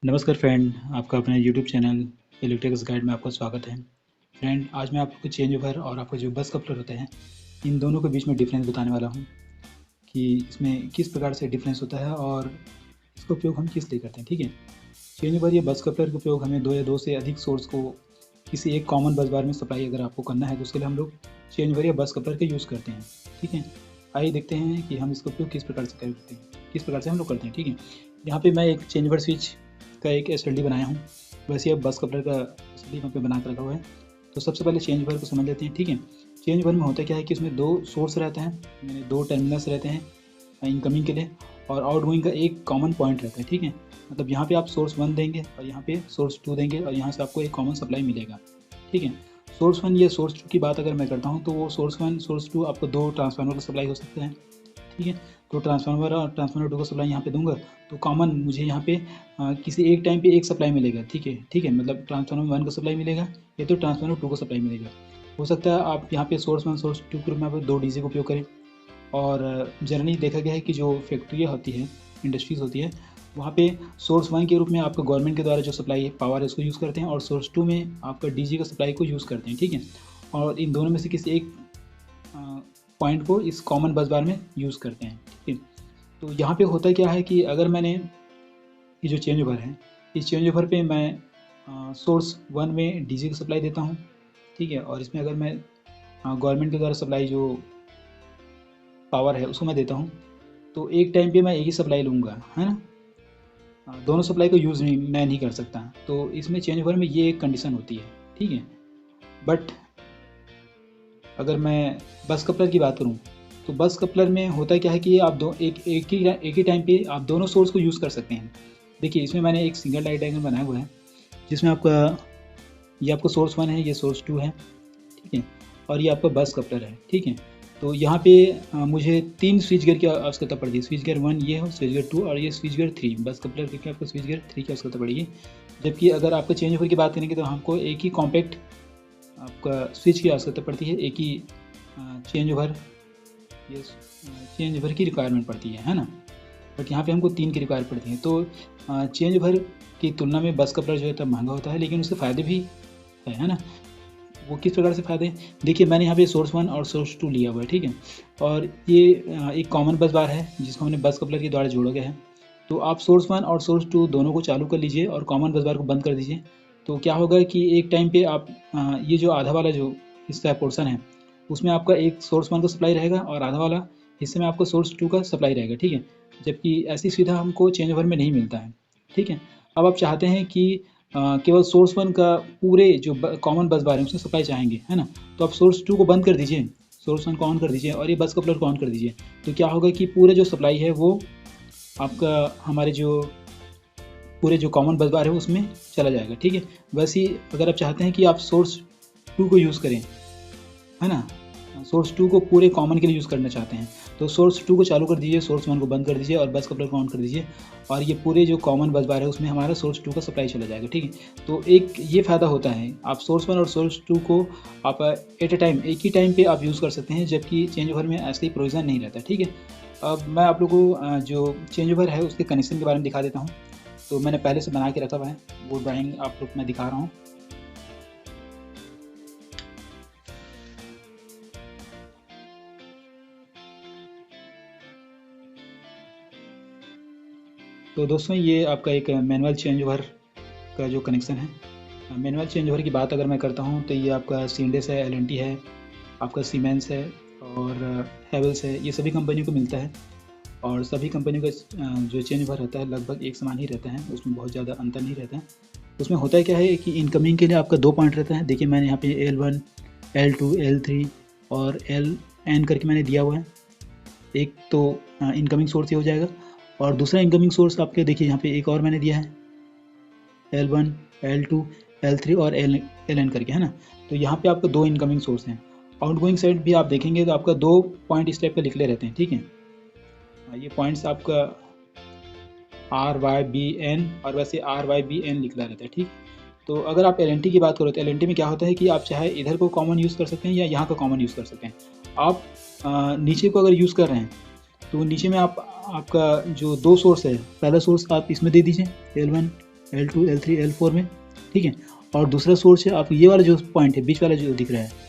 नमस्कार फ्रेंड, आपका अपने यूट्यूब चैनल इलेक्ट्रिकल्स गाइड में आपका स्वागत है। फ्रेंड, आज मैं आपको चेंज ओवर और आपका जो बस कपलर होते हैं, इन दोनों के बीच में डिफरेंस बताने वाला हूँ कि इसमें किस प्रकार से डिफरेंस होता है और इसका उपयोग हम किस लिए करते हैं। ठीक है, चेंज ओवर या बस कपलर का उपयोग हमें दो या दो से अधिक सोर्स को किसी एक कॉमन बस बार में सप्लाई अगर आपको करना है तो उसके लिए हम लोग चेंज ओवर या बस कपलर का यूज़ करते हैं। ठीक है, आइए देखते हैं कि हम इसका उपयोग किस प्रकार से करते हैं, किस प्रकार से हम लोग करते हैं। ठीक है, यहाँ पे मैं एक चेंज ओवर स्विच का एक एसएलडी बनाया हूँ। वैसे अब बस कपलर का एसएलडी यहाँ पे बना कर रखा हुआ है। तो सबसे पहले चेंज ओवर को समझ लेते हैं। ठीक है, चेंज ओवर में होता क्या है कि इसमें दो सोर्स रहते हैं, यानी दो टर्मिनल्स रहते हैं इनकमिंग के लिए, और आउटगोइंग का एक कॉमन पॉइंट रहता है। ठीक है, मतलब यहाँ पे आप सोर्स 1 देंगे और यहाँ पे सोर्स 2 देंगे और यहाँ से आपको एक कॉमन सप्लाई मिलेगा। ठीक है, सोर्स 1 या सोर्स 2 की बात अगर मैं करता हूँ तो वो सोर्स 1 सोर्स 2 आपको दो ट्रांसफार्मर का सप्लाई हो सकता है। ठीक है, तो ट्रांसफार्मर और ट्रांसफार्मर 2 का सप्लाई यहाँ पे दूंगा तो कॉमन मुझे यहाँ पे किसी एक टाइम पे एक सप्लाई मिलेगा। ठीक है, मतलब ट्रांसफार्मर 1 का सप्लाई मिलेगा या तो ट्रांसफार्मर 2 का सप्लाई मिलेगा। हो सकता है आप यहाँ पे सोर्स 1 सोर्स 2 के रूप में आप दो डीसी का उपयोग करें। और जनरली देखा गया है कि जो फैक्ट्रियाँ होती है, इंडस्ट्रीज़ होती है, वहाँ पे सोर्स 1 के रूप में आपका गवर्नमेंट के द्वारा जो सप्लाई है पावर है उसको यूज़ करते हैं, और सोर्स 2 में आपका डीजी का सप्लाई को यूज़ करते हैं। ठीक है, और इन दोनों में से किसी एक पॉइंट को इस कॉमन बस बार में यूज़ करते हैं। ठीक है, तो यहाँ पे होता क्या है कि अगर मैंने ये जो चेंज ओवर है, इस चेंज ओवर पे मैं सोर्स 1 में डीजी की सप्लाई देता हूँ। ठीक है, और इसमें अगर मैं गवर्नमेंट के द्वारा सप्लाई जो पावर है उसको मैं देता हूँ, तो एक टाइम पे मैं एक ही सप्लाई लूँगा, है ना। दोनों सप्लाई को यूज़ मैं नहीं कर सकता। तो इसमें चेंज ओवर में ये एक कंडीशन होती है। ठीक है, बट अगर मैं बस कपलर की बात करूँ तो बस कपलर में होता क्या है कि आप दो एक ही टाइम पे आप दोनों सोर्स को यूज़ कर सकते हैं। देखिए, इसमें मैंने एक सिंगल लाइट डायग्राम बनाया हुआ है जिसमें ये आपका सोर्स 1 है, ये सोर्स 2 है। ठीक है, और ये आपका बस कपलर है। ठीक है, तो यहाँ पे मुझे 3 स्विच गियर की आवश्यकता पड़ती है। स्विच गियर 1 ये है, स्विच गियर 2 और ये स्विच गियर 3। बस कपलर करके आपको स्विच गियर 3 की आवश्यकता पड़ेगी। जबकि अगर आपका चेंज ओवर की बात करेंगे तो हमको एक ही कॉम्पैक्ट आपका स्विच की आवश्यकता पड़ती है, एक ही चेंज ओवर ये चेंज ओवर की रिक्वायरमेंट पड़ती है ना। बट यहाँ पे हमको 3 की रिक्वायर पड़ती है। तो चेंज ओवर की तुलना में बस कपलर जो है तब महंगा होता है, लेकिन उसके फ़ायदे भी है ना। वो किस प्रकार से फ़ायदे, देखिए मैंने यहाँ पे सोर्स 1 और सोर्स 2 लिया हुआ है। ठीक है, और ये एक कॉमन बस बार है जिसको हमने बस कपलर के द्वारा जोड़ा गया है। तो आप सोर्स 1 और सोर्स 2 दोनों को चालू कर लीजिए और कॉमन बस बार को बंद कर दीजिए। तो क्या होगा कि एक टाइम पे आप ये जो आधा वाला जो हिस्सा पोर्सन है उसमें आपका एक सोर्स 1 का सप्लाई रहेगा और आधा वाला हिस्से में आपका सोर्स 2 का सप्लाई रहेगा। ठीक है, जबकि ऐसी सुविधा हमको चेंज ओवर में नहीं मिलता है। ठीक है, अब आप चाहते हैं कि केवल सोर्स 1 का पूरे जो कॉमन बस बार है उसमें सप्लाई चाहेंगे, है ना। तो आप सोर्स 2 को बंद कर दीजिए, सोर्स 1 को ऑन कर दीजिए और ये बस कपलर को ऑन कर दीजिए। तो क्या होगा कि पूरे जो सप्लाई है वो आपका हमारे जो पूरे जो कॉमन बस बार है उसमें चला जाएगा। ठीक है, वैसे ही अगर आप चाहते हैं कि आप सोर्स 2 को यूज़ करें, है ना, सोर्स 2 को पूरे कॉमन के लिए यूज़ करना चाहते हैं तो सोर्स 2 को चालू कर दीजिए, सोर्स 1 को बंद कर दीजिए और बस कपलर को ऑन कर दीजिए, और ये पूरे जो कॉमन बस बार है उसमें हमारा सोर्स 2 का सप्लाई चला जाएगा। ठीक है, तो एक ये फ़ायदा होता है, आप सोर्स 1 और सोर्स 2 को आप एट अ टाइम एक ही टाइम पे आप यूज़ कर सकते हैं, जबकि चेंज ओवर में ऐसा ही प्रोविज़न नहीं रहता। ठीक है, अब मैं आप लोगों को जो चेंज ओवर है उसके कनेक्शन के बारे में दिखा देता हूँ। तो मैंने पहले से बना के रखा हुआ है, वो ड्राइंग आप लोग मैं दिखा रहा हूँ। तो दोस्तों, ये आपका एक मैनुअल चेंज ओवर का जो कनेक्शन है। मैनुअल चेंज ओवर की बात अगर मैं करता हूँ तो ये आपका सीडेस है, एल है, आपका सीमेंस है और हैवेल्स है। ये सभी कंपनियों को मिलता है और सभी कंपनियों का जो चेंज ओवर रहता है लगभग एक समान ही रहता है, उसमें बहुत ज़्यादा अंतर नहीं रहता है। उसमें होता क्या है कि इनकमिंग के लिए आपका 2 पॉइंट रहता है। देखिए मैंने यहाँ पे L1, L2, L3 और LN करके मैंने दिया हुआ है। एक तो इनकमिंग सोर्स ये हो जाएगा और दूसरा इनकमिंग सोर्स आपके देखिए यहाँ पे एक और मैंने दिया है L1, L2, L3 और LN करके, है ना। तो यहाँ पे आपको 2 इनकमिंग सोर्स हैं। आउटगोइंग साइड भी आप देखेंगे तो आपका 2 पॉइंट इस टाइप का निकले रहते हैं। ठीक है, ये पॉइंट्स आपका RYBN और वैसे RYBN निकला रहता है। ठीक, तो अगर आप LNT की बात करो तो LNT में क्या होता है कि आप चाहे इधर को कॉमन यूज़ कर सकते हैं या यहाँ का कॉमन यूज़ कर सकते हैं। आप नीचे को अगर यूज़ कर रहे हैं तो नीचे में आपका जो 2 सोर्स है, पहला सोर्स आप इसमें दे दीजिए L1 L2 L3 L4 में, ठीक है। और दूसरा सोर्स है, आप ये वाला जो पॉइंट है बीच वाला जो दिख रहा है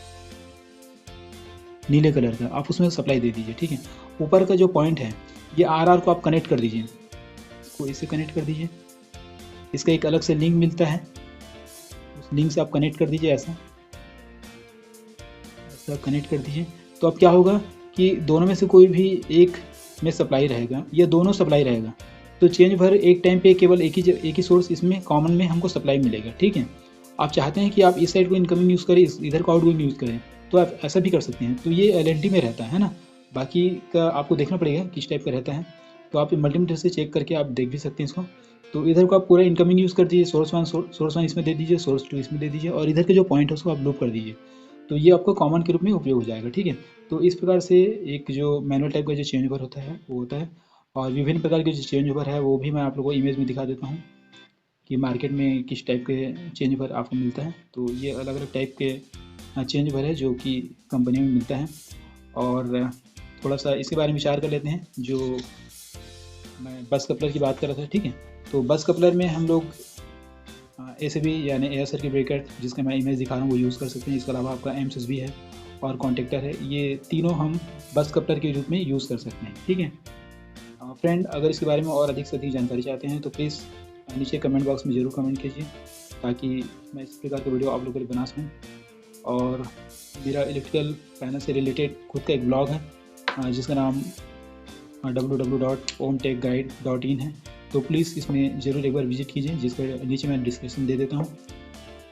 नीले कलर का, आप उसमें सप्लाई दे दीजिए, ठीक है। ऊपर का जो पॉइंट है ये RR को आप कनेक्ट कर दीजिए, इसको इससे कनेक्ट कर दीजिए। इसका एक अलग से लिंक मिलता है, उस लिंक से आप कनेक्ट कर दीजिए, ऐसा कनेक्ट कर दीजिए। तो अब क्या होगा कि दोनों में से कोई भी एक में सप्लाई रहेगा या दोनों सप्लाई रहेगा, तो चेंज भर एक टाइम पे केवल एक ही सोर्स इसमें कॉमन में हमको सप्लाई मिलेगा, ठीक है। आप चाहते हैं कि आप इस साइड को इनकमिंग यूज़ करें, इधर को आउटगोइंग यूज़ करें, तो आप ऐसा भी कर सकते हैं। तो ये LNT में रहता है ना, बाकी का आपको देखना पड़ेगा किस टाइप का रहता है। तो आप मल्टीमीटर से चेक करके आप देख भी सकते हैं इसको। तो इधर को आप पूरा इनकमिंग यूज़ कर दीजिए, सोर्स वन इसमें दे दीजिए, सोर्स 2 इसमें दे दीजिए, और इधर के जो पॉइंट है उसको आप लूप कर दीजिए। तो ये आपको कॉमन के रूप में उपयोग हो जाएगा, ठीक है। तो इस प्रकार से एक जो मैनुअल टाइप का जो चेंज ओवर होता है वो होता है। और विभिन्न प्रकार के जो चेंज ओवर है वो भी मैं आप लोगों को इमेज में दिखा देता हूँ कि मार्केट में किस टाइप के चेंज ओवर आपको मिलता है। तो ये अलग अलग टाइप के चेंज ओवर है जो कि कंपनी में मिलता है। और थोड़ा सा इसके बारे में विचार कर लेते हैं। जो मैं बस कपलर की बात कर रहा था, ठीक है। तो बस कपलर में हम लोग ACB यानी एयर सर्किट ब्रेकर, जिसका मैं इमेज दिखा रहा हूँ, वो यूज़ कर सकते हैं। इसके अलावा आपका MSB है और कॉन्टेक्टर है, ये तीनों हम बस कपलर के रूप में यूज़ कर सकते हैं, ठीक है। फ्रेंड, अगर इसके बारे में और अधिक से अधिक जानकारी चाहते हैं तो प्लीज़ नीचे कमेंट बॉक्स में ज़रूर कमेंट कीजिए, ताकि मैं इस प्रकार के वीडियो आप लोगों के लिए बना सकूँ। और मेरा इलेक्ट्रिकल पैनल से रिलेटेड खुद का एक ब्लॉग है, जिसका नाम www.ohmtechguide.in है। तो प्लीज़ इसमें ज़रूर एक बार विजिट कीजिए, जिसका नीचे मैं डिस्क्रिप्शन दे देता हूँ।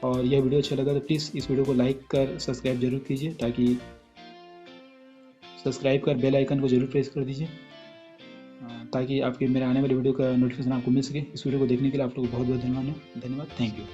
और यह वीडियो अच्छा लगा तो प्लीज़ इस वीडियो को लाइक कर सब्सक्राइब जरूर कीजिए, ताकि सब्सक्राइब कर बेल आइकन को जरूर प्रेस कर दीजिए, ताकि आपके मेरे आने वाले वीडियो का नोटिफिकेशन आपको मिल सके। इस वीडियो को देखने के लिए आप लोगों को बहुत बहुत धन्यवाद। Thank you.